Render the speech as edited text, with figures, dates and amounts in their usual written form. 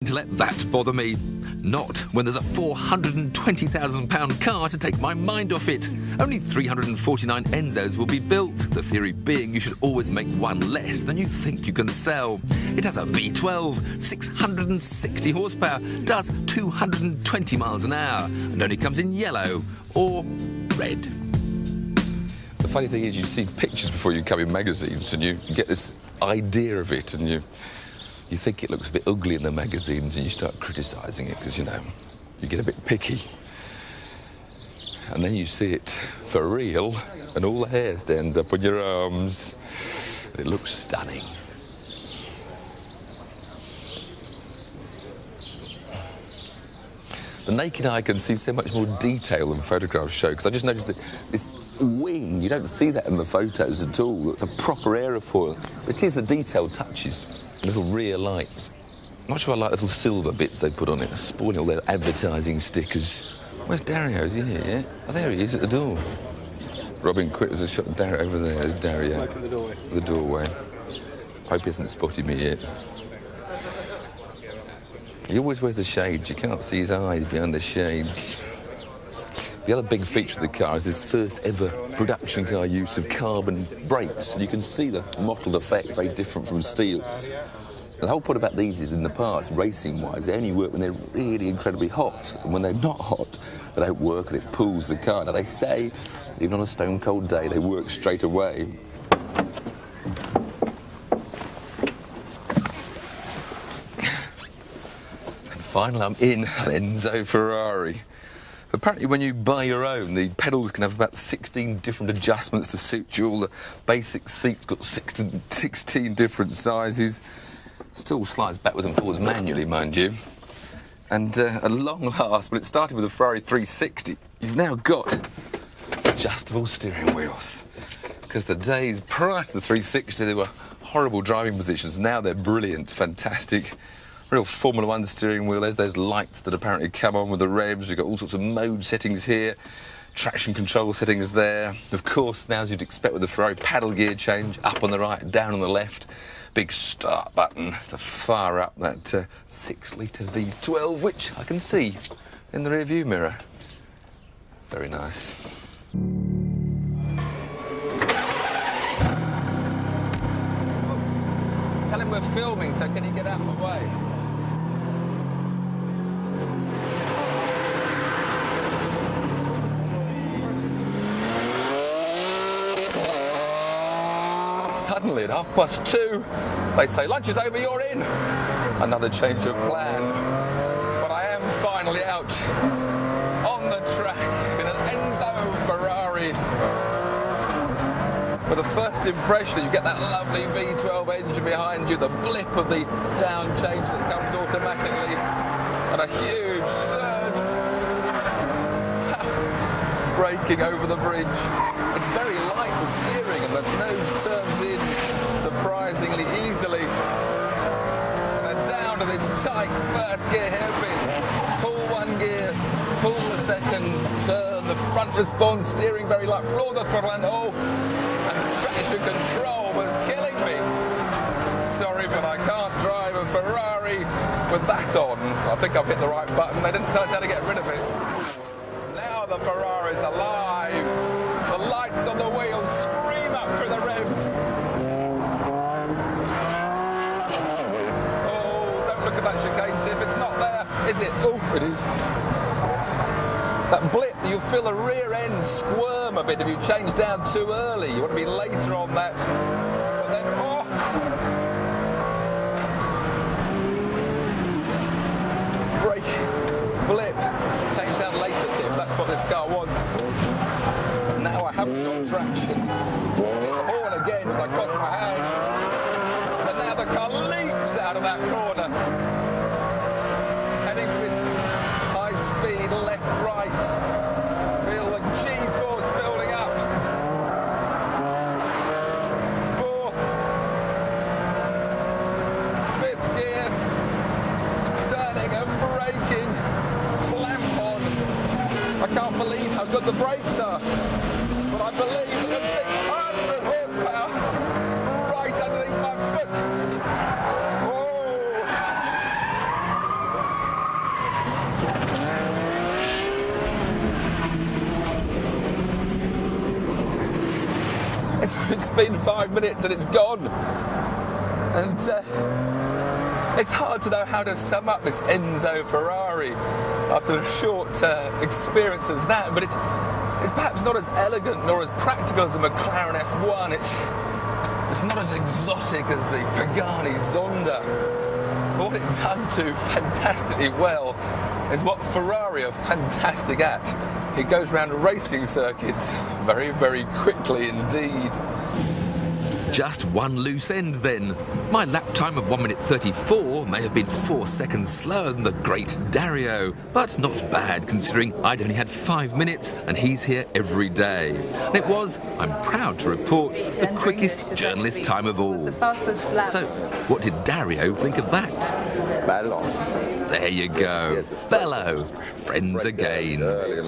to let that bother me. Not when there's a £420,000 car to take my mind off it. Only 349 Enzos will be built, the theory being you should always make one less than you think you can sell. It has a V12, 660 horsepower, does 220 miles an hour, and only comes in yellow or red. The funny thing is you see pictures before you come in magazines and you get this idea of it, and you think it looks a bit ugly in the magazines, and you start criticising it because, you know, you get a bit picky. And then you see it for real, and all the hair stands up on your arms, and it looks stunning. The naked eye can see so much more detail than photographs show, because I just noticed that this wing, you don't see that in the photos at all. It's a proper aerofoil. It is the detailed touches, little rear lights. I'm not sure I like little silver bits they put on it, spoiling all their advertising stickers. Where's Dario? Is he here yet? Oh, there he is at the door. Robin quit as a shot. Dario over there. There's Dario. Like at the doorway. The doorway. Hope he hasn't spotted me yet. He always wears the shades. You can't see his eyes behind the shades. The other big feature of the car is this first ever production car use of carbon brakes. And you can see the mottled effect, very different from steel. And the whole point about these is, in the past, racing-wise, they only work when they're really incredibly hot. And when they're not hot, they don't work and it pulls the car. Now, they say, even on a stone-cold day, they work straight away. And finally, I'm in an Enzo Ferrari. Apparently, when you buy your own, the pedals can have about 16 different adjustments to suit you. All the basic seats got 16 different sizes. Still slides backwards and forwards manually, mind you. And at long last, when it started with the Ferrari 360, you've now got adjustable steering wheels. Because the days prior to the 360, they were horrible driving positions. Now they're brilliant, fantastic. Real Formula 1 steering wheel. There's those lights that apparently come on with the revs. You've got all sorts of mode settings here. Traction control settings there. Of course, now as you'd expect with the Ferrari, paddle gear change, up on the right, down on the left. Big start button to fire up that 6-litre V12, which I can see in the rear view mirror. Very nice. Tell him we're filming, so can he get out of the way? Suddenly at 2:30, they say, lunch is over, you're in. Another change of plan. But I am finally out on the track in an Enzo Ferrari. With the first impression, you get that lovely V12 engine behind you, the blip of the down change that comes automatically, and a huge surge braking over the bridge. It's very light, the steering, and the nose turns in surprisingly easily. And then down to this tight first gear hairpin. Pull one gear, pull the second, turn, the front response, steering very light, floor the throttle, and traction control was killing me. Sorry, but I can't drive a Ferrari with that on. I think I've hit the right button. They didn't tell us how to get rid of it. Now the Ferrari's alive. The lights on the wheels scream up through the revs. Oh, don't look at that chicane, Tiff. It's not there, is it? Oh, it is. That blip, you feel the rear end squirm a bit if you change down too early. You want to be later on that. But then, oh! Brake, blip, change down later, Tiff. That's what this car wants. Now I haven't got traction. Hit the horn again as I cross my hands. But now the car leaps out of that corner. Heading for this high-speed left-right. Feel the G-force building up. Fourth. Fifth gear. Turning and braking. Clamp on. I can't believe how good the brakes are. But I believe that the 600 horsepower right underneath my foot. Oh! been 5 minutes and it's gone. And it's hard to know how to sum up this Enzo Ferrari after a short experience as that, but it's perhaps not as elegant nor as practical as a McLaren F1. It's not as exotic as the Pagani Zonda. But what it does do fantastically well is what Ferrari are fantastic at. It goes around racing circuits very, very quickly indeed. Just one loose end then. My lap time of 1 minute 34 may have been 4 seconds slower than the great Dario, but not bad considering I'd only had 5 minutes and he's here every day. And it was, I'm proud to report, the quickest journalist time of all. So, what did Dario think of that? Bello. There you go. Bello. Friends again.